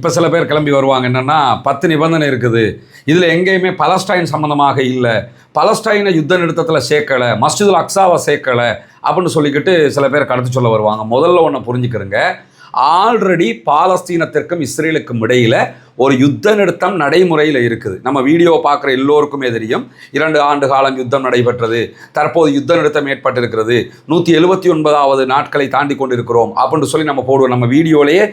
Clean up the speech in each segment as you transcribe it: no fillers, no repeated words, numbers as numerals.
இப்போ சில பேர் கிளம்பி வருவாங்க, என்னென்னா 10 நிபந்தனை இருக்குது, இதில் எங்கேயுமே பலஸ்டைன் சம்மந்தமாக இல்லை, பலஸ்டைனை யுத்த நிறுத்தத்தில் சேர்க்கலை, மஸ்ஜிதுல் அக்ஸாவை சேர்க்கலை அப்படின்னு சொல்லிக்கிட்டு சில பேர் கடத்து சொல்ல வருவாங்க. முதல்ல ஒன்று புரிஞ்சுக்கிறங்க, ஆல்ரெடி பாலஸ்தீனத்திற்கும் இஸ்ரேலுக்கும் இடையில் ஒரு யுத்த நிறுத்தம் நடைமுறையில் இருக்குது. நம்ம வீடியோ பார்க்குற எல்லோருக்குமே தெரியும், 2 ஆண்டு காலம் யுத்தம் நடைபெற்றது, தற்போது யுத்த நிறுத்தம் ஏற்பட்டிருக்கிறது, 179வது நாட்களை தாண்டி கொண்டிருக்கிறோம் அப்படின்னு சொல்லி நம்ம போடுவோம். நம்ம வீடியோலேயே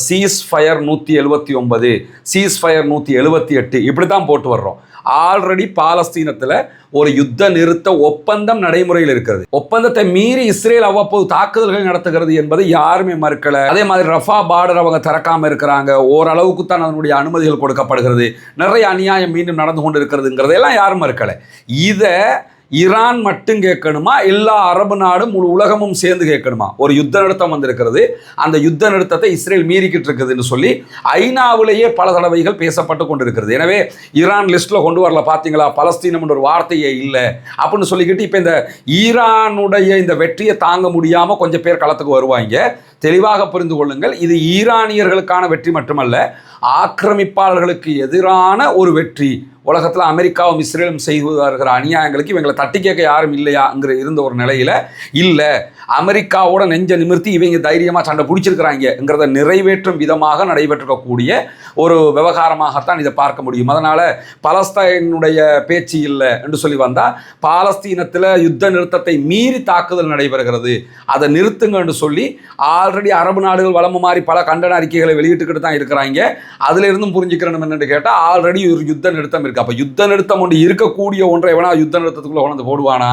சீஸ் ஃபயர் 179, சீஸ் ஃபயர் 178 இப்படி தான் போட்டு வர்றோம். ஆல்ரெடி பாலஸ்தீனத்தில் ஒரு யுத்த நிறுத்த ஒப்பந்தம் நடைமுறையில் இருக்கிறது. ஒப்பந்தத்தை மீறி இஸ்ரேல் அவ்வப்போது தாக்குதல்கள் நடத்துகிறது என்பதை யாருமே மறுக்கல. அதே மாதிரி ரஃபா பார்டர் அவங்க திறக்காம இருக்கிறாங்க, ஓரளவுக்கு தான் அதனுடைய அனுமதிகள் கொடுக்கப்படுகிறது, நிறைய அநியாயம் மீண்டும் நடந்து கொண்டு இருக்கிறதுங்கிறதெல்லாம் யாரும் மறுக்கல. இதை ஈரான் மட்டும் கேட்கணுமா, எல்லா அரபு நாடும் முழு உலகமும் சேர்ந்து கேட்கணுமா? ஒரு யுத்த நிறுத்தம் வந்திருக்கிறது, அந்த யுத்த நிறுத்தத்தை இஸ்ரேல் மீறிக்கிட்டு இருக்குதுன்னு சொல்லி ஐநாவிலேயே பல தடவைகள் பேசப்பட்டு கொண்டிருக்கிறது. எனவே ஈரான் லிஸ்ட்டில் கொண்டு வரல, பார்த்தீங்களா, பலஸ்தீனம் ஒரு வார்த்தையே இல்லை அப்படின்னு சொல்லிக்கிட்டு இப்போ இந்த ஈரானுடைய இந்த வெற்றியை தாங்க முடியாமல் கொஞ்சம் பேர் களத்துக்கு வருவாங்க. தெளிவாக புரிந்து கொள்ளுங்கள், இது ஈரானியர்களுக்கான வெற்றி மட்டுமல்ல, ஆக்கிரமிப்பாளர்களுக்கு எதிரான ஒரு வெற்றி. உலகத்தில் அமெரிக்காவும் இஸ்ரேலும் செய்து வருகிற அநியாயங்களுக்கு இவங்களை தட்டி கேட்க யாரும் இல்லையாங்கிற இருந்த ஒரு நிலையில் இல்லை, அமெரிக்காவோட நெஞ்ச நிமிர்த்தி இவங்க தைரியமாக சண்டை பிடிச்சிருக்கிறாங்கிறத நிறைவேற்றும் விதமாக நடைபெற்றிருக்கக்கூடிய ஒரு விவகாரமாகத்தான் இதை பார்க்க முடியும். அதனால் பலஸ்தீனுடைய பேச்சு இல்லை என்று சொல்லி வந்தால், பாலஸ்தீனத்தில் யுத்த நிறுத்தத்தை மீறி தாக்குதல் நடைபெறுகிறது, அதை நிறுத்துங்க என்று சொல்லி ஆல்ரெடி அரபு நாடுகள் வளம மாதிரி பல கண்டன அறிக்கைகளை வெளியிட்டுக்கிட்டு தான் இருக்கிறாங்க. அதில் இருந்தும் புரிஞ்சுக்கிறணும் என்னென்னு கேட்டால், ஆல்ரெடி ஒரு யுத்த நிறுத்தம் இருக்குது. அப்போ யுத்த நிறுத்தம் ஒன்று இருக்கக்கூடிய ஒன்றை எவனா யுத்த நிறுத்தத்துக்குள்ளே கொண்டு போடுவானா?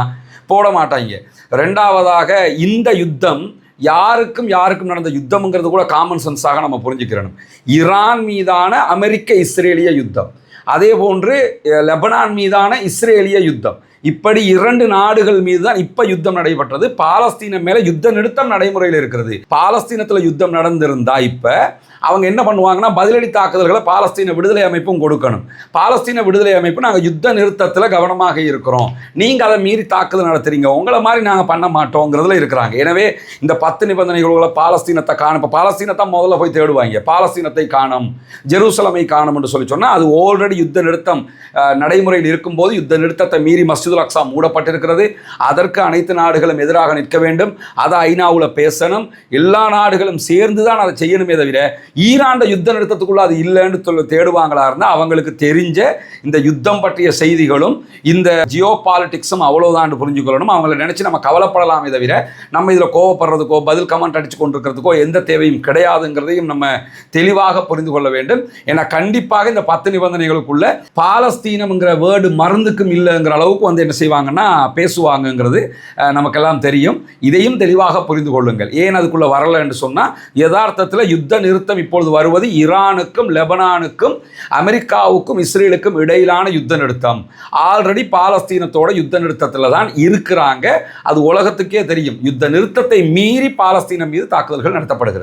போட மாட்டாங்க. ரெண்டாவதாக, இந்த யுத்தம் யாருக்கும் நடந்த யுத்தம்ங்கிறது கூட காமன் சென்ஸாக நம்ம புரிஞ்சுக்கிறணும். ஈரான் மீதான அமெரிக்க இஸ்ரேலிய யுத்தம், அதே போன்று லெபனான் மீதான இஸ்ரேலிய யுத்தம், இப்படி 2 நாடுகள் மீது தான் இப்போ யுத்தம் நடைபெற்றது. பாலஸ்தீனம் மேலே யுத்த நிறுத்தம் நடைமுறையில் இருக்கிறது. பாலஸ்தீனத்தில் யுத்தம் நடந்திருந்தா இப்போ அவங்க என்ன பண்ணுவாங்கன்னா, பதிலடி தாக்குதல்களை பாலஸ்தீன விடுதலை அமைப்பும் கொடுக்கணும். பாலஸ்தீன விடுதலை அமைப்பு நாங்கள் யுத்த நிறுத்தத்தில் கவனமாக இருக்கிறோம், நீங்கள் அதை மீறி தாக்குதல் நடத்துறீங்க, உங்களை மாதிரி நாங்கள் பண்ண மாட்டோங்கிறதுல இருக்கிறாங்க. எனவே இந்த 10 நிபந்தனைகளோட பாலஸ்தீனத்தை காணும். இப்போ பாலஸ்தீனத்தை முதல்ல போய் தேடுவாங்க, பாலஸ்தீனத்தை காணும், ஜெருசலமை காணும் என்று சொன்னால் அது ஆல்ரெடி யுத்த நிறுத்தம் நடைமுறையில் இருக்கும்போது யுத்த நிறுத்தத்தை மீறி மஸ்ஜிதுல் அக்ஸா மூடப்பட்டிருக்கிறது. அதற்கு அனைத்து நாடுகளும் எதிராக நிற்க வேண்டும், அதை ஐநாவில் பேசணும், எல்லா நாடுகளும் சேர்ந்து தான் அதை செய்யணுமே தவிர ஈரான் யுத்த நிறுத்தத்துக்குள்ள அது இல்லைன்னு தேடுவாங்களா இருந்தால் அவங்களுக்கு தெரிஞ்ச இந்த யுத்தம் பற்றிய செய்திகளும் இந்த ஜியோ பாலிட்டிக்ஸும் அவ்வளோதான் புரிஞ்சுக்கொள்ளணும். அவங்களை நினைச்சு நம்ம கவலைப்படலாமே தவிர நம்ம இதில் கோவப்படுறதுக்கோ பதில் கமெண்ட் அடிச்சு கொண்டிருக்கிறதுக்கோ எந்த தேவையும் கிடையாதுங்கிறதையும் நம்ம தெளிவாக புரிந்து கொள்ள வேண்டும். ஏன்னா கண்டிப்பாக இந்த 10 நிபந்தனைகளுக்குள்ள பாலஸ்தீனம்ங்கிற வேர்டு மருந்துக்கும் இல்லைங்கிற அளவுக்கு என்ன செய்வாங்கன்னா பேசுவாங்கங்கிறது நமக்கெல்லாம் தெரியும். இதையும் தெளிவாக புரிந்து கொள்ளுங்கள். ஏன் அதுக்குள்ள வரல என்று சொன்னால், யதார்த்தத்தில் யுத்த நிறுத்தம் இப்பொழுது வருவது ஈரானுக்கும் லெபனானுக்கும் அமெரிக்காவுக்கும் இஸ்ரேலுக்கும் இடையிலான யுத்த நிறுத்தம். ஆல்ரெடி பாலஸ்தீனத்தோட யுத்த நிறுத்தத்தில் தான் இருக்கிறாங்க. அது உலகத்துக்கே தெரியும். யுத்த நிறுத்தத்தை மீறி பாலஸ்தீனம் மீது தாக்குதல்கள் நடத்தப்படுகிறது.